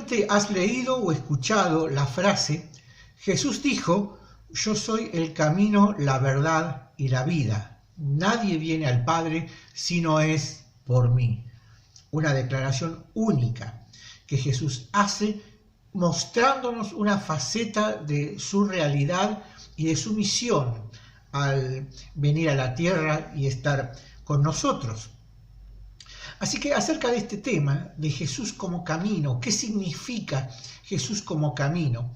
Seguramente has leído o escuchado la frase: Jesús dijo, yo soy el camino, la verdad y la vida. Nadie viene al Padre si no es por mí. Una declaración única que Jesús hace, mostrándonos una faceta de su realidad y de su misión al venir a la tierra y estar con nosotros. Así que acerca de este tema de Jesús como camino, ¿qué significa Jesús como camino?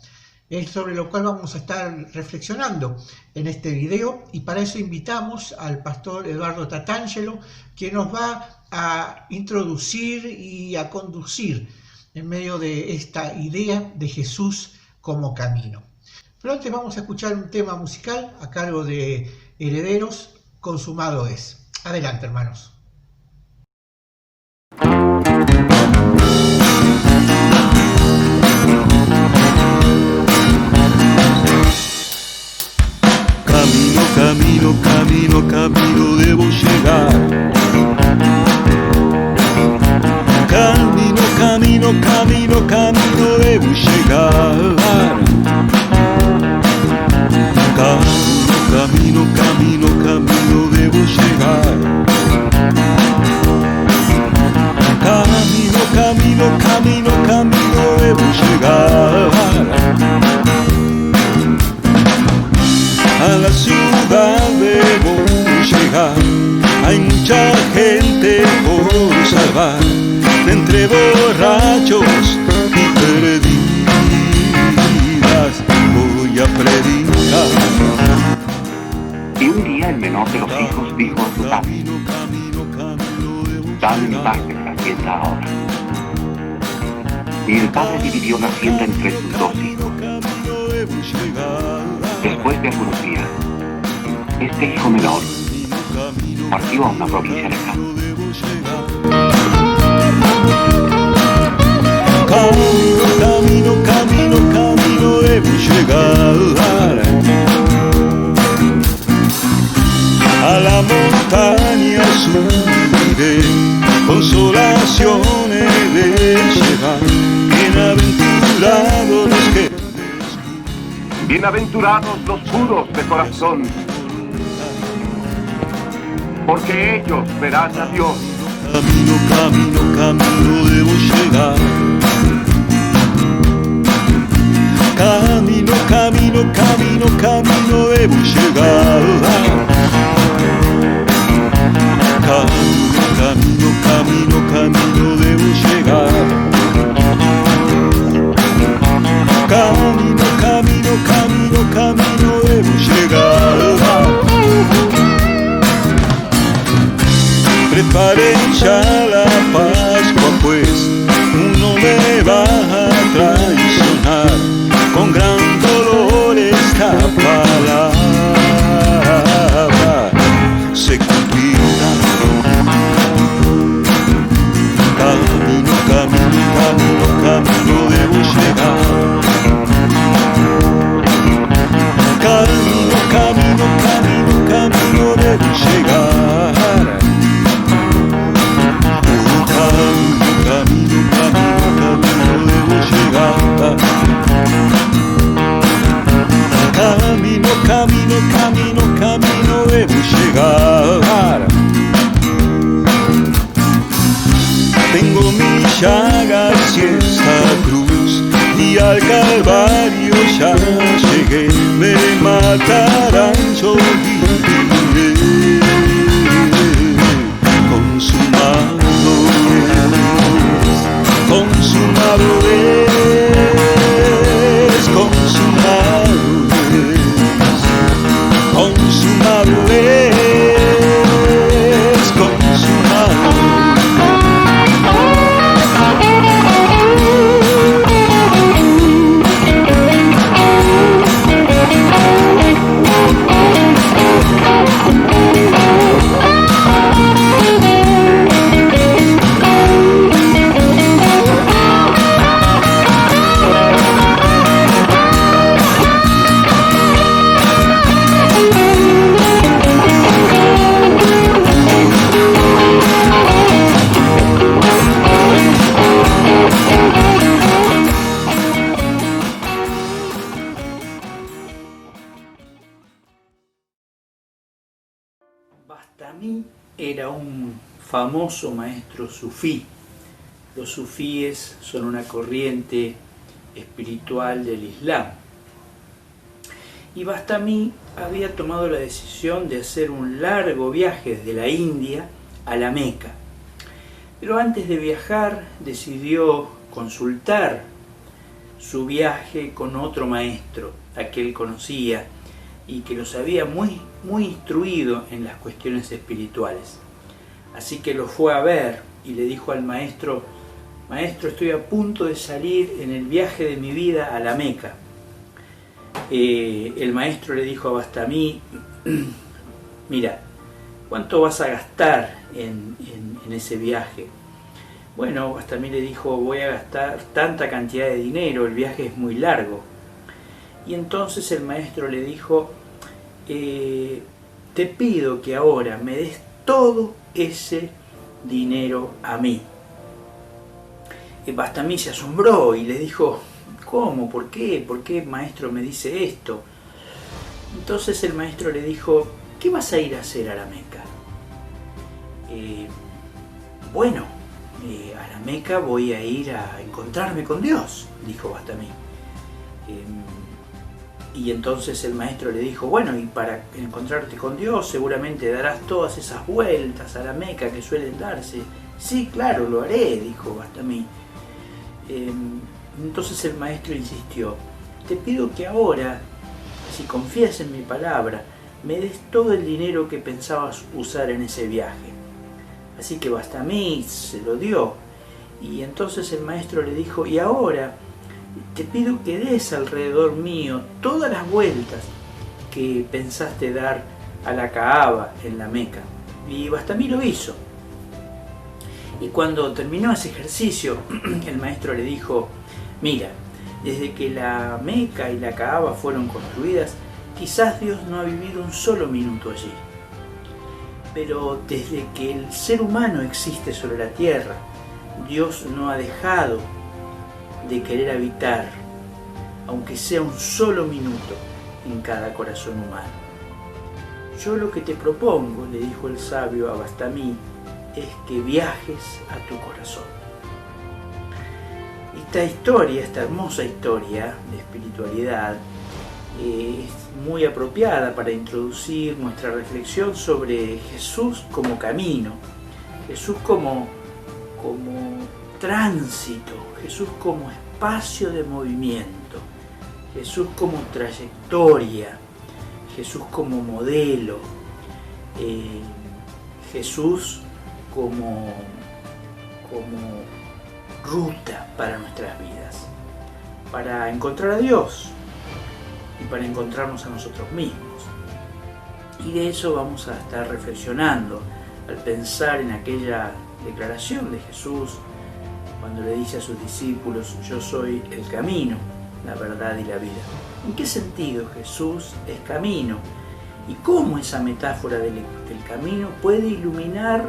Es sobre lo cual vamos a estar reflexionando en este video, y para eso invitamos al pastor Eduardo Tatangelo, que nos va a introducir y a conducir en medio de esta idea de Jesús como camino. Pero antes vamos a escuchar un tema musical a cargo de Herederos, Consumado es. Adelante, hermanos. Camino debo llegar. Camino debo llegar. Camino debo llegar. Camino debo llegar. A la ciudad debo llegar. Hay mucha gente por salvar, entre borrachos y perdidas. Voy a predicar. Y un día el menor de los hijos dijo a su padre: dame mi parte de la hacienda ahora. Y el padre dividió la hacienda entre sus dos hijos. Después de algunos días, este hijo menor partió a una provincia lejana. Camino debo llegar. A la montaña subiré, consolaciones de llevar. Bienaventurados los que... Bienaventurados los puros de corazón, porque ellos verán a Dios. Camino debo llegar. Camino debo llegar. Camino debo llegar. Camino debo llegar. Preparen ya la Pascua, pues uno me va a traicionar. Con gran dolor esta palabra se cumplirá. Camino debo llegar. Camino debo llegar. Camino debo llegar. Camino debo llegar. Tengo mis llagas y esta cruz, y al Calvario ya llegué. Me matarán, yo viviré. Consumado es, consumado es, consumado es, consumado es, consumado. Bastami era un famoso maestro sufí. Los sufíes son una corriente espiritual del Islam. Y Bastami había tomado la decisión de hacer un largo viaje desde la India a la Meca. Pero antes de viajar decidió consultar su viaje con otro maestro, a que él conocía y que los había muy instruido en las cuestiones espirituales. Así que lo fue a ver y le dijo al maestro: maestro, estoy a punto de salir en el viaje de mi vida a la Meca. El maestro le dijo a Bastami: mira, ¿cuánto vas a gastar en ese viaje? Bueno, Bastami le dijo: voy a gastar tanta cantidad de dinero, el viaje es muy largo. Y entonces el maestro le dijo: te pido que ahora me des todo ese dinero a mí. Bastami se asombró y le dijo: ¿cómo? ¿Por qué? ¿Por qué, maestro, me dice esto? Entonces el maestro le dijo: ¿qué vas a ir a hacer a la Meca? Bueno, a la Meca voy a ir a encontrarme con Dios, dijo Bastami. Y entonces el maestro le dijo: bueno, y para encontrarte con Dios seguramente darás todas esas vueltas a la Meca que suelen darse. Sí, claro, lo haré, dijo Bastami. Entonces el maestro insistió: te pido que ahora, si confías en mi palabra, me des todo el dinero que pensabas usar en ese viaje. Así que Bastami se lo dio. Y entonces el maestro le dijo: y ahora te pido que des alrededor mío todas las vueltas que pensaste dar a la Kaaba en la Meca. Y Bastami lo hizo. Y cuando terminó ese ejercicio, el maestro le dijo: mira, desde que la Meca y la Kaaba fueron construidas, quizás Dios no ha vivido un solo minuto allí. Pero desde que el ser humano existe sobre la tierra, Dios no ha dejado de querer habitar, aunque sea un solo minuto, en cada corazón humano. Yo lo que te propongo, le dijo el sabio a Bastami, es que viajes a tu corazón. Esta historia, esta hermosa historia de espiritualidad, es muy apropiada para introducir nuestra reflexión sobre Jesús como camino, Jesús como tránsito, Jesús como espacio de movimiento, Jesús como trayectoria, Jesús como modelo, Jesús como ruta para nuestras vidas, para encontrar a Dios y para encontrarnos a nosotros mismos. Y de eso vamos a estar reflexionando al pensar en aquella declaración de Jesús cuando le dice a sus discípulos: yo soy el camino, la verdad y la vida. ¿En qué sentido Jesús es camino? ¿Y cómo esa metáfora del camino puede iluminar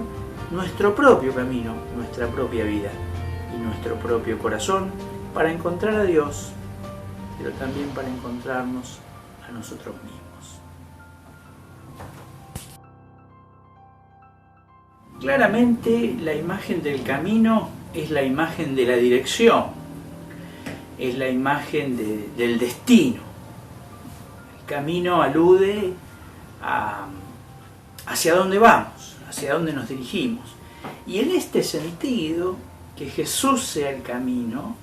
nuestro propio camino, nuestra propia vida y nuestro propio corazón para encontrar a Dios, pero también para encontrarnos a nosotros mismos? Claramente la imagen del camino es la imagen de la dirección, es la imagen del destino. El camino alude hacia dónde vamos, hacia dónde nos dirigimos. Y en este sentido, que Jesús sea el camino,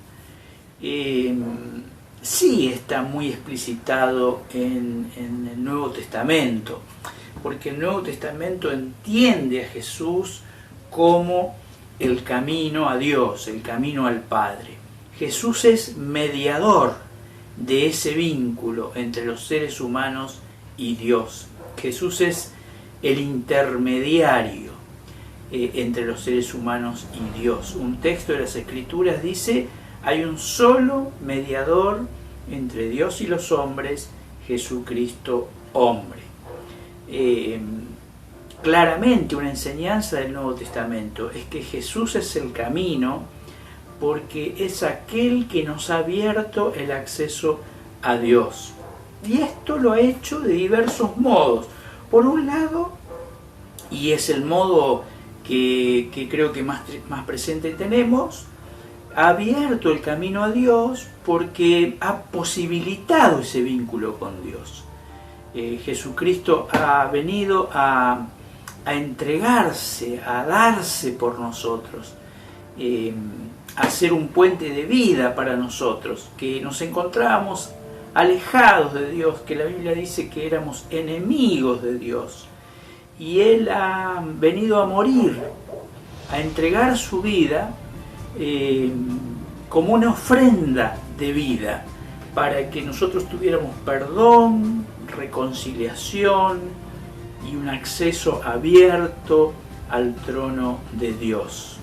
sí está muy explicitado en el Nuevo Testamento, porque el Nuevo Testamento entiende a Jesús como el camino a Dios, el camino al Padre. Jesús es mediador de ese vínculo entre los seres humanos y Dios. Jesús es el intermediario entre los seres humanos y Dios. Un texto de las Escrituras dice: hay un solo mediador entre Dios y los hombres, Jesucristo hombre. Claramente una enseñanza del Nuevo Testamento es que Jesús es el camino porque es aquel que nos ha abierto el acceso a Dios. Y esto lo ha hecho de diversos modos. Por un lado, y es el modo que creo que más presente tenemos, ha abierto el camino a Dios porque ha posibilitado ese vínculo con Dios. Jesucristo ha venido a entregarse, a darse por nosotros, a ser un puente de vida para nosotros, que nos encontrábamos alejados de Dios, que la Biblia dice que éramos enemigos de Dios, y Él ha venido a morir, a entregar su vida como una ofrenda de vida, para que nosotros tuviéramos perdón, reconciliación y un acceso abierto al trono de Dios.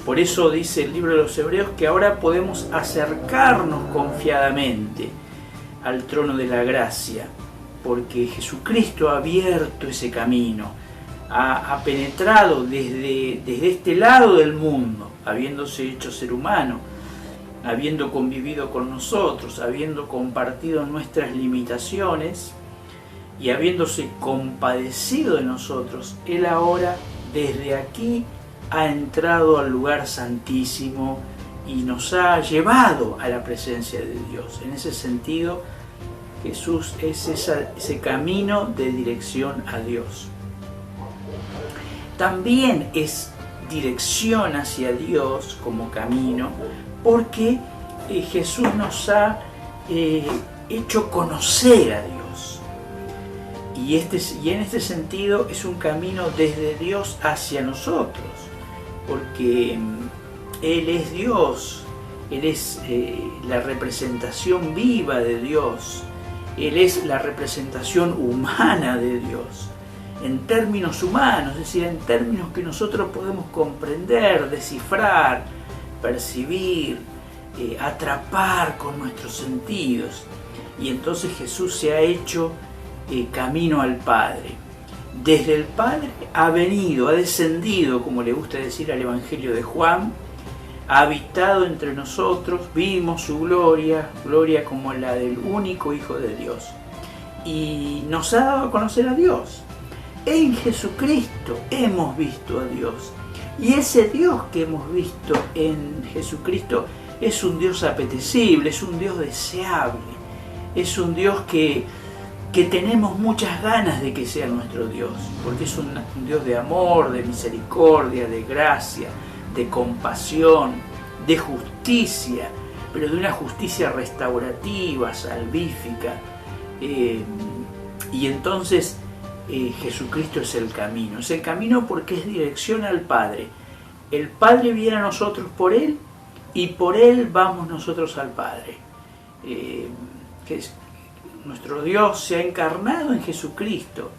Por eso dice el libro de los Hebreos que ahora podemos acercarnos confiadamente al trono de la gracia, porque Jesucristo ha abierto ese camino, ha penetrado desde este lado del mundo, habiéndose hecho ser humano, habiendo convivido con nosotros, habiendo compartido nuestras limitaciones y habiéndose compadecido de nosotros. Él ahora desde aquí ha entrado al lugar santísimo y nos ha llevado a la presencia de Dios. En ese sentido, Jesús es ese camino de dirección a Dios. También es dirección hacia Dios como camino, porque Jesús nos ha hecho conocer a Dios. Y en este sentido es un camino desde Dios hacia nosotros, porque Él es Dios, Él es la representación viva de Dios, Él es la representación humana de Dios, en términos humanos, es decir, en términos que nosotros podemos comprender, descifrar, percibir, atrapar con nuestros sentidos. Y entonces Jesús se ha hecho camino al Padre. Desde el Padre ha venido, ha descendido, como le gusta decir al Evangelio de Juan, ha habitado entre nosotros, vimos su gloria, gloria como la del único Hijo de Dios, y nos ha dado a conocer a Dios. En Jesucristo hemos visto a Dios, y ese Dios que hemos visto en Jesucristo es un Dios apetecible, es un Dios deseable, es un Dios que tenemos muchas ganas de que sea nuestro Dios, porque es un Dios de amor, de misericordia, de gracia, de compasión, de justicia, pero de una justicia restaurativa, salvífica. Y entonces Jesucristo es el camino porque es dirección al Padre. El Padre viene a nosotros por Él y por Él vamos nosotros al Padre. Nuestro Dios se ha encarnado en Jesucristo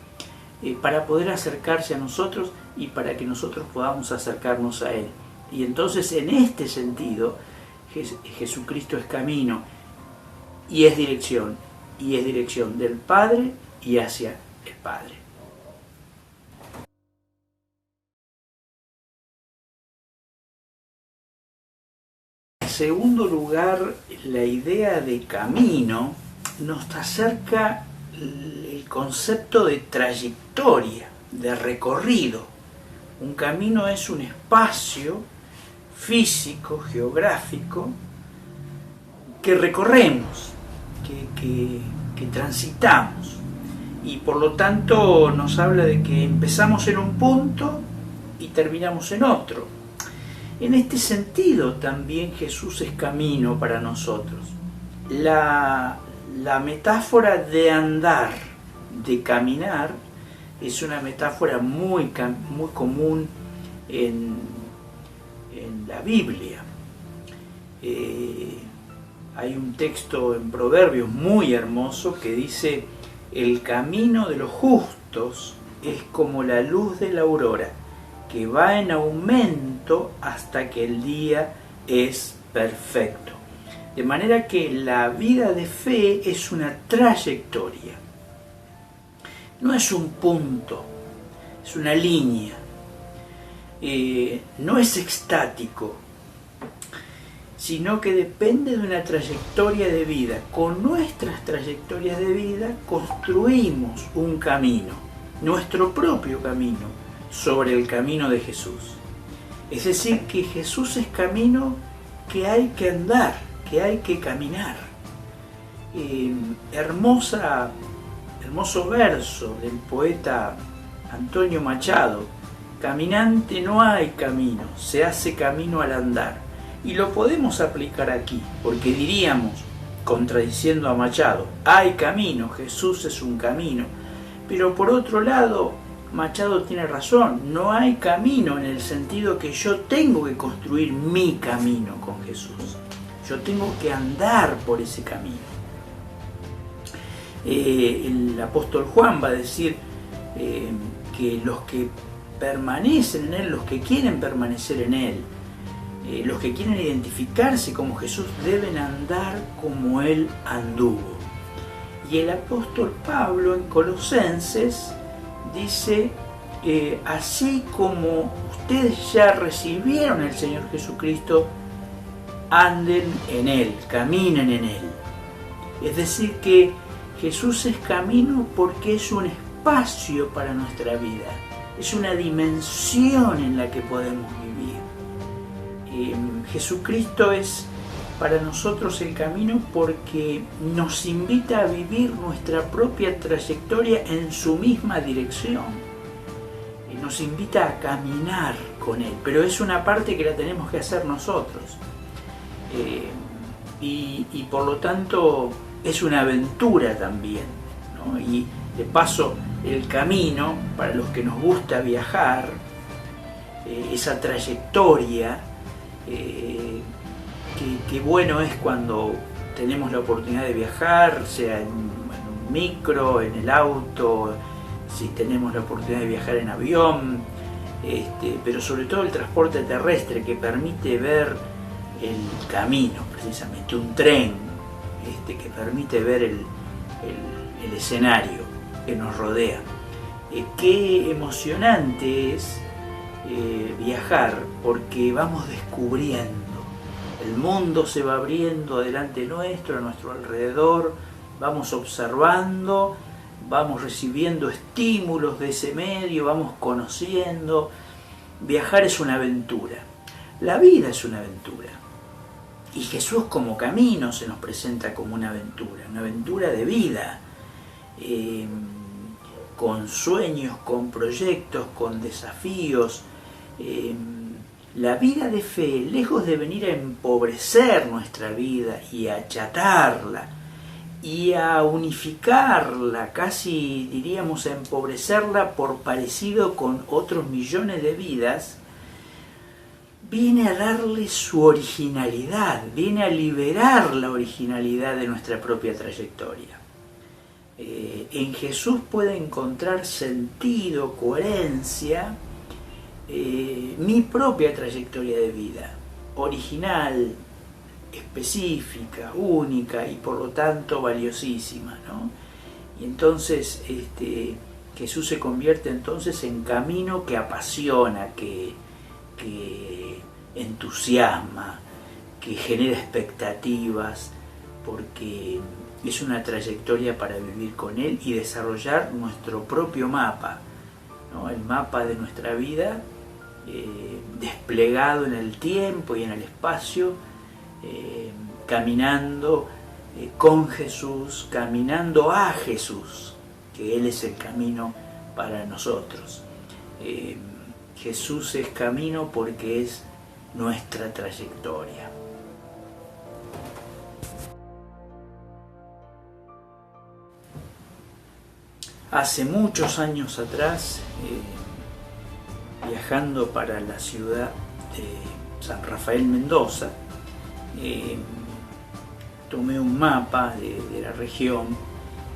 para poder acercarse a nosotros y para que nosotros podamos acercarnos a Él. Y entonces en este sentido Jesucristo es camino y es dirección del Padre y hacia el Padre. En segundo lugar, la idea de camino nos acerca el concepto de trayectoria, de recorrido. Un camino es un espacio físico, geográfico, que recorremos, que transitamos. Y por lo tanto nos habla de que empezamos en un punto y terminamos en otro. En este sentido también Jesús es camino para nosotros. La metáfora de andar, de caminar, es una metáfora muy común en la Biblia. Hay un texto en Proverbios muy hermoso que dice: el camino de los justos es como la luz de la aurora, que va en aumento hasta que el día es perfecto. De manera que la vida de fe es una trayectoria. No es un punto, es una línea. No es estático, sino que depende de una trayectoria de vida. Con nuestras trayectorias de vida construimos un camino. nuestro propio camino sobre el camino de Jesús. Es decir, que Jesús es camino que hay que andar, que hay que caminar. Hermoso verso del poeta Antonio Machado: caminante no hay camino, se hace camino al andar. Y lo podemos aplicar aquí, porque diríamos, contradiciendo a Machado, hay camino, Jesús es un camino. Pero por otro lado, Machado tiene razón, no hay camino en el sentido que yo tengo que construir mi camino con Jesús. Yo tengo que andar por ese camino. El apóstol Juan va a decir que los que permanecen en Él, los que quieren permanecer en Él, los que quieren identificarse como Jesús, deben andar como Él anduvo. Y el apóstol Pablo en Colosenses dice, así como ustedes ya recibieron al Señor Jesucristo, anden en Él, caminen en Él. Es decir, que Jesús es camino porque es un espacio para nuestra vida, es una dimensión en la que podemos vivir. Jesucristo es para nosotros el camino porque nos invita a vivir nuestra propia trayectoria en su misma dirección. Nos invita a caminar con Él, pero es una parte que la tenemos que hacer nosotros. Y por lo tanto es una aventura también, ¿no? Y de paso el camino, para los que nos gusta viajar, esa trayectoria, que bueno es cuando tenemos la oportunidad de viajar, sea en un micro, en el auto, si tenemos la oportunidad de viajar en avión, pero sobre todo el transporte terrestre, que permite ver el camino, precisamente un tren, que permite ver el escenario que nos rodea. Qué emocionante es viajar, porque vamos descubriendo, el mundo se va abriendo delante nuestro, a nuestro alrededor, vamos observando, vamos recibiendo estímulos de ese medio, vamos conociendo. Viajar es una aventura, la vida es una aventura, y Jesús como camino se nos presenta como una aventura de vida, con sueños, con proyectos, con desafíos. La vida de fe, lejos de venir a empobrecer nuestra vida y a achatarla y a unificarla, casi diríamos a empobrecerla por parecido con otros millones de vidas, viene a darle su originalidad, viene a liberar la originalidad de nuestra propia trayectoria. En Jesús puede encontrar sentido, coherencia, mi propia trayectoria de vida, original, específica, única y por lo tanto valiosísima, ¿no? Y entonces Jesús se convierte entonces en camino que apasiona, que entusiasma, que genera expectativas, porque es una trayectoria para vivir con Él y desarrollar nuestro propio mapa, ¿no? El mapa de nuestra vida, desplegado en el tiempo y en el espacio, caminando con Jesús, caminando a Jesús, que Él es el camino para nosotros. Jesús es camino porque es nuestra trayectoria. Hace muchos años atrás, viajando para la ciudad de San Rafael Mendoza, tomé un mapa de la región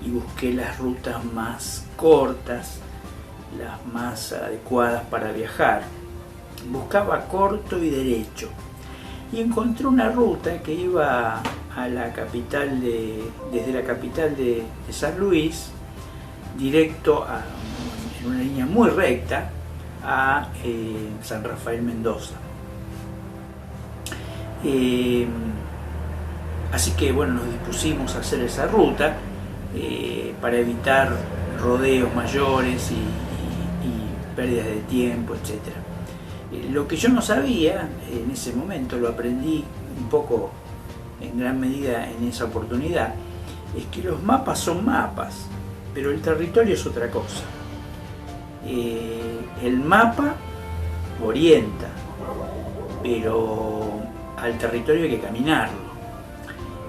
y busqué las rutas más cortas, las más adecuadas para viajar. Buscaba corto y derecho y encontré una ruta que iba a la capital desde la capital de San Luis, directo en una línea muy recta a San Rafael Mendoza. Así que bueno, nos dispusimos a hacer esa ruta para evitar rodeos mayores y pérdidas de tiempo, etc. Lo que yo no sabía en ese momento, lo aprendí un poco en gran medida en esa oportunidad, es que los mapas son mapas, pero el territorio es otra cosa. El mapa orienta, pero al territorio hay que caminarlo.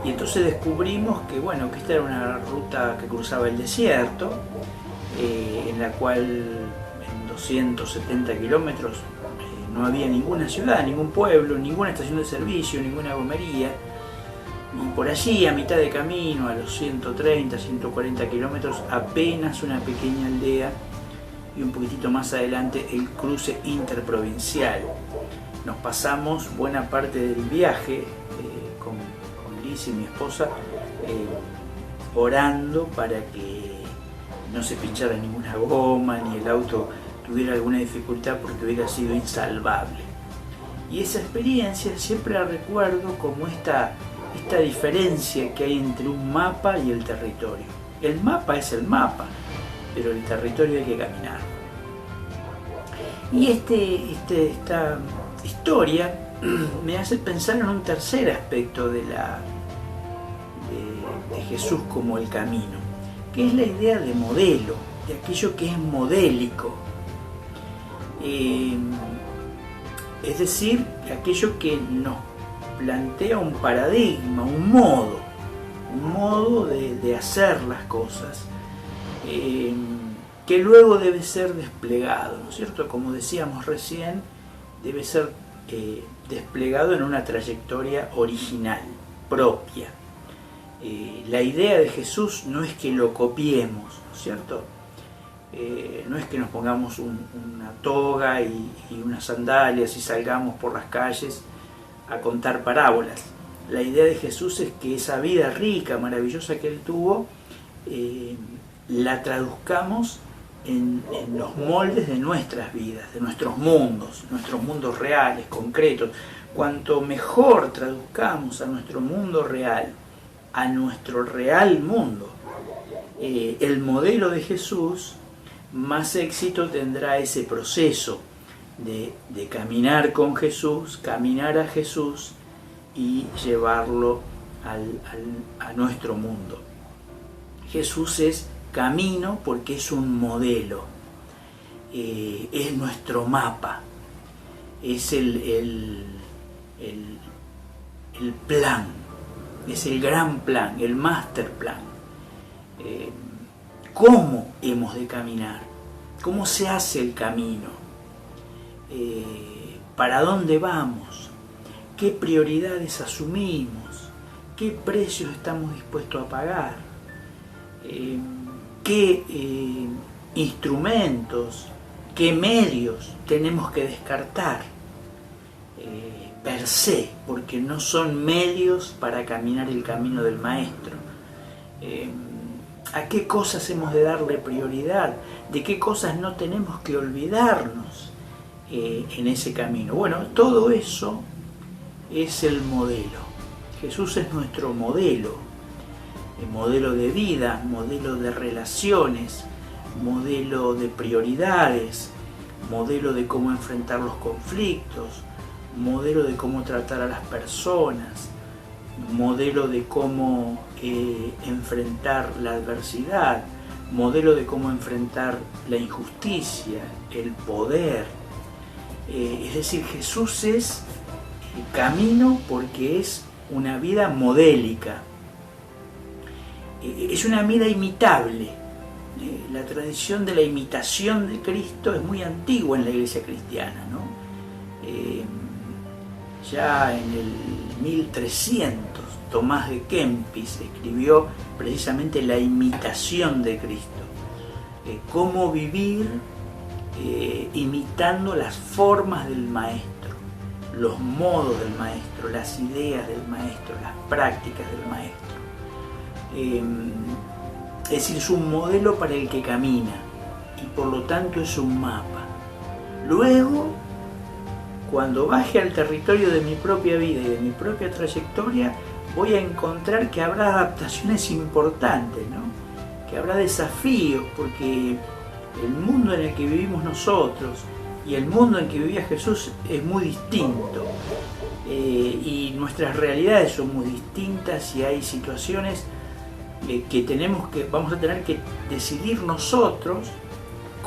Y entonces descubrimos que, bueno, que esta era una ruta que cruzaba el desierto, en la cual en 270 kilómetros no había ninguna ciudad, ningún pueblo, ninguna estación de servicio, ninguna gomería. Y por allí, a mitad de camino, a los 130, 140 kilómetros, apenas una pequeña aldea, y un poquitito más adelante el cruce interprovincial. Nos pasamos buena parte del viaje con Liz y mi esposa orando para que no se pinchara ninguna goma ni el auto tuviera alguna dificultad, porque hubiera sido insalvable. Y esa experiencia siempre la recuerdo como esta diferencia que hay entre un mapa y el territorio. El mapa es el mapa, pero el territorio hay que caminar. Y esta historia me hace pensar en un tercer aspecto de Jesús como el camino, que es la idea de modelo, de aquello que es modélico. Es decir, aquello que nos plantea un paradigma, un modo de hacer las cosas, que luego debe ser desplegado, ¿no es cierto? Como decíamos recién, debe ser desplegado en una trayectoria original, propia. La idea de Jesús no es que lo copiemos, ¿no es cierto? No es que nos pongamos una toga y unas sandalias y salgamos por las calles a contar parábolas. La idea de Jesús es que esa vida rica, maravillosa que Él tuvo, la traduzcamos en los moldes de nuestras vidas, de nuestros mundos reales, concretos. Cuanto mejor traduzcamos a nuestro mundo real, a nuestro real mundo, el modelo de Jesús, más éxito tendrá ese proceso de caminar con Jesús, caminar a Jesús y llevarlo a nuestro mundo. Jesús es camino porque es un modelo, es nuestro mapa, es el plan, es el gran plan, el master plan. ¿Cómo hemos de caminar? ¿Cómo se hace el camino? ¿Para dónde vamos? ¿Qué prioridades asumimos? ¿Qué precios estamos dispuestos a pagar? ¿Qué instrumentos, qué medios tenemos que descartar per se? Porque no son medios para caminar el camino del Maestro. ¿A qué cosas hemos de darle prioridad? ¿De qué cosas no tenemos que olvidarnos en ese camino? Bueno, todo eso es el modelo. Jesús es nuestro modelo de vida, modelo de relaciones, modelo de prioridades, modelo de cómo enfrentar los conflictos, modelo de cómo tratar a las personas, modelo de cómo enfrentar la adversidad, modelo de cómo enfrentar la injusticia, el poder. Es decir, Jesús es el camino porque es una vida modélica, es una vida imitable. La tradición de la imitación de Cristo es muy antigua en la Iglesia cristiana, ¿no? Ya en el 1300 Tomás de Kempis escribió precisamente la imitación de Cristo, cómo vivir imitando las formas del Maestro, los modos del Maestro, las ideas del Maestro, las prácticas del Maestro. Es decir, es un modelo para el que camina y por lo tanto es un mapa. Luego, cuando baje al territorio de mi propia vida y de mi propia trayectoria, voy a encontrar que habrá adaptaciones importantes, ¿no? que habrá desafíos, porque el mundo en el que vivimos nosotros y el mundo en que vivía Jesús es muy distinto, y nuestras realidades son muy distintas, y hay situaciones que vamos a tener que decidir nosotros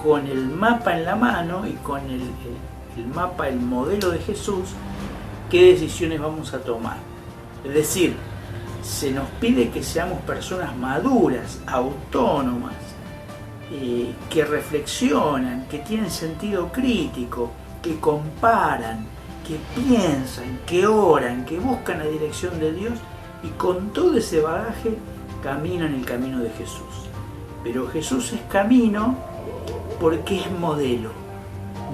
con el mapa en la mano y con el mapa, el modelo de Jesús, qué decisiones vamos a tomar. Es decir, se nos pide que seamos personas maduras, autónomas, que reflexionan, que tienen sentido crítico, que comparan, que piensan, que oran, que buscan la dirección de Dios, y con todo ese bagaje caminan el camino de Jesús. Pero Jesús es camino porque es modelo,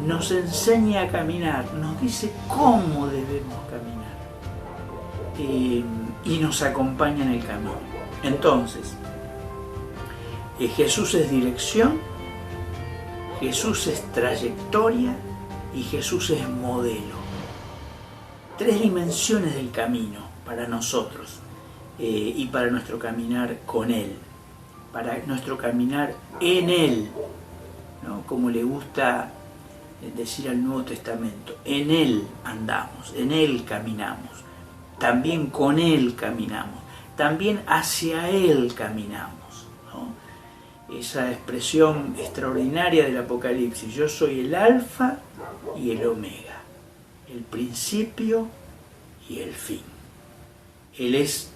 nos enseña a caminar, nos dice cómo debemos caminar, y nos acompaña en el camino. Entonces, Jesús es dirección, Jesús es trayectoria y Jesús es modelo. 3 dimensiones del camino para nosotros, y para nuestro caminar con Él, para nuestro caminar en Él, ¿no? Como le gusta decir al Nuevo Testamento, en Él andamos, en Él caminamos, también con Él caminamos, también hacia Él caminamos, ¿no? Esa expresión extraordinaria del Apocalipsis: yo soy el Alfa y el Omega, el principio y el fin. Él es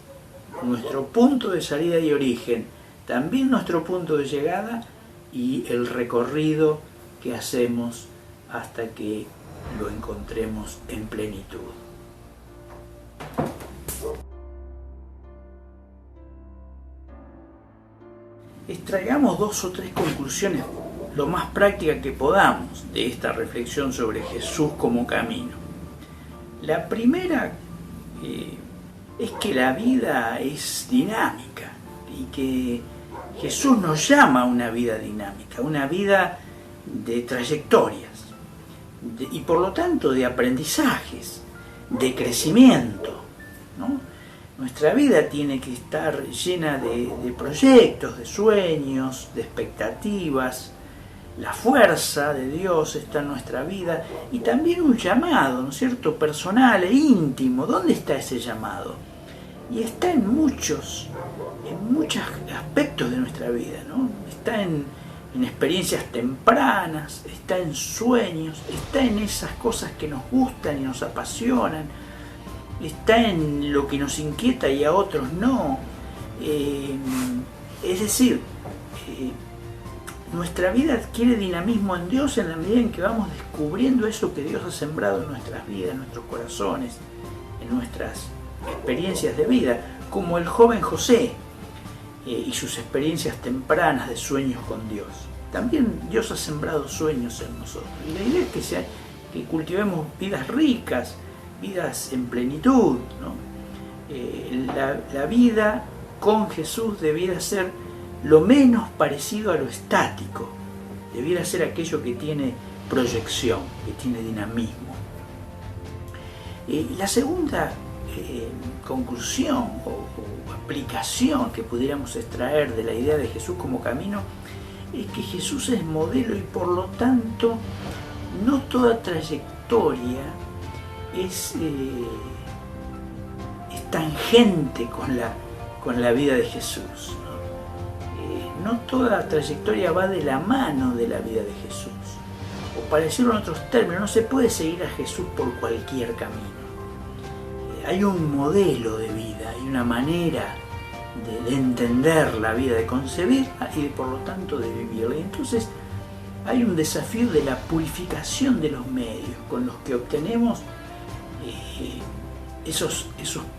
nuestro punto de salida y origen, también nuestro punto de llegada y el recorrido que hacemos hasta que lo encontremos en plenitud. Extraigamos 2 o 3 conclusiones lo más prácticas que podamos de esta reflexión sobre Jesús como camino. La primera es que la vida es dinámica y que Jesús nos llama a una vida dinámica, una vida de trayectorias y por lo tanto de aprendizajes, de crecimiento, ¿no? Nuestra vida tiene que estar llena de proyectos, de sueños, de expectativas. La fuerza de Dios está en nuestra vida y también un llamado, ¿no es cierto?, personal e íntimo. ¿Dónde está ese llamado? Y está en muchos aspectos de nuestra vida, ¿no? Está en experiencias tempranas, está en sueños, está en esas cosas que nos gustan y nos apasionan, está en lo que nos inquieta y a otros no. Es decir, nuestra vida adquiere dinamismo en Dios en la medida en que vamos descubriendo eso que Dios ha sembrado en nuestras vidas, en nuestros corazones, en nuestras experiencias de vida, como el joven José y sus experiencias tempranas de sueños con Dios. También Dios ha sembrado sueños en nosotros. Y la idea es que cultivemos vidas ricas, vidas en plenitud, ¿no? La vida con Jesús debiera ser lo menos parecido a lo estático, debiera ser aquello que tiene proyección, que tiene dinamismo. La segunda conclusión o aplicación que pudiéramos extraer de la idea de Jesús como camino es que Jesús es modelo y por lo tanto no toda trayectoria es tangente con la vida de Jesús. No toda trayectoria va de la mano de la vida de Jesús. O para decirlo en otros términos, no se puede seguir a Jesús por cualquier camino. Hay un modelo de vida, hay una manera de entender la vida, de concebirla y por lo tanto de vivirla. Y entonces hay un desafío de la purificación de los medios con los que obtenemos esos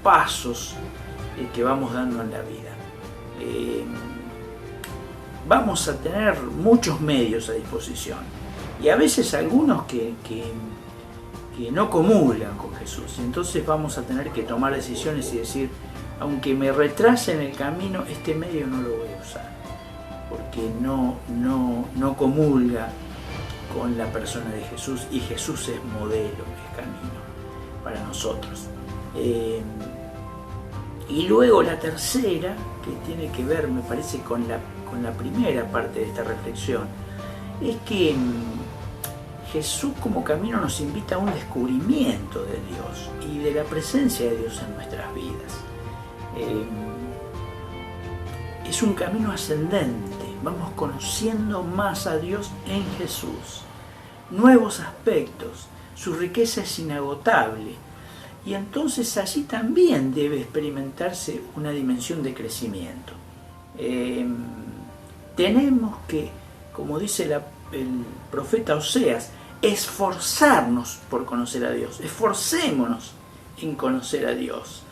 pasos que vamos dando en la vida. Vamos a tener muchos medios a disposición y a veces algunos que no comulgan con Jesús. Entonces vamos a tener que tomar decisiones y decir, aunque me retrase en el camino, este medio no lo voy a usar porque no comulga con la persona de Jesús, y Jesús es modelo, es camino para nosotros. Y luego la tercera, que tiene que ver, me parece, con la primera parte de esta reflexión, es que Jesús como camino nos invita a un descubrimiento de Dios y de la presencia de Dios en nuestras vidas. Es un camino ascendente, vamos conociendo más a Dios en Jesús, nuevos aspectos, su riqueza es inagotable y entonces allí también debe experimentarse una dimensión de crecimiento. Tenemos que, como dice el profeta Oseas, esforzarnos por conocer a Dios, esforcémonos en conocer a Dios,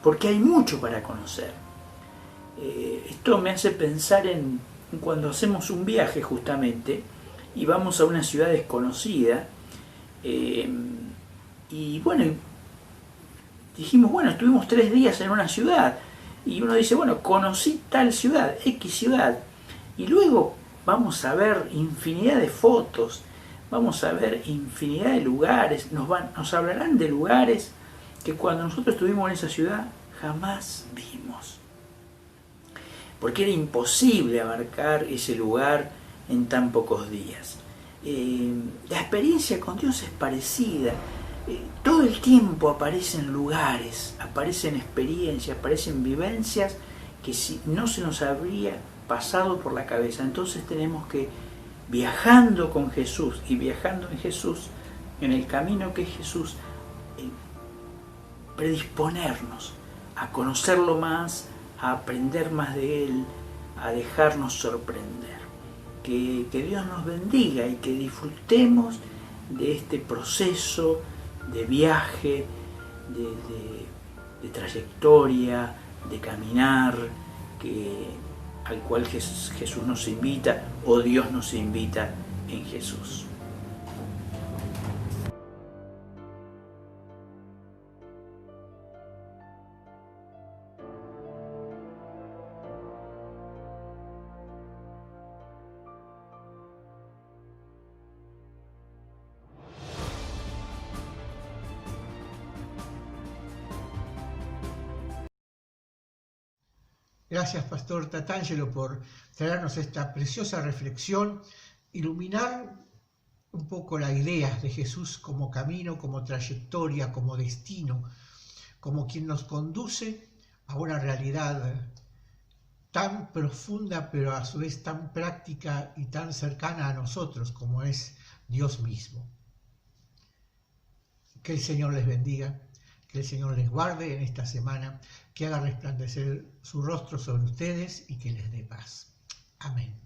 porque hay mucho para conocer. Esto me hace pensar en cuando hacemos un viaje justamente y vamos a una ciudad desconocida y bueno, dijimos, bueno, estuvimos 3 días en una ciudad y uno dice, bueno, conocí tal ciudad, X ciudad, y luego vamos a ver infinidad de fotos, vamos a ver infinidad de lugares, nos hablarán de lugares que cuando nosotros estuvimos en esa ciudad jamás vimos. Porque era imposible abarcar ese lugar en tan pocos días. La experiencia con Dios es parecida. Todo el tiempo aparecen lugares, aparecen experiencias, aparecen vivencias que si no se nos habría pasado por la cabeza. Entonces tenemos que, viajando con Jesús y viajando en Jesús, en el camino que es Jesús, predisponernos a conocerlo más, a aprender más de Él, a dejarnos sorprender. Que Dios nos bendiga y que disfrutemos de este proceso de viaje, de trayectoria, de caminar, al cual Jesús nos invita o Dios nos invita en Jesús. Gracias, Pastor Tatangelo, por traernos esta preciosa reflexión, iluminar un poco la idea de Jesús como camino, como trayectoria, como destino, como quien nos conduce a una realidad tan profunda, pero a su vez tan práctica y tan cercana a nosotros como es Dios mismo. Que el Señor les bendiga, que el Señor les guarde en esta semana, que haga resplandecer su rostro sobre ustedes y que les dé paz. Amén.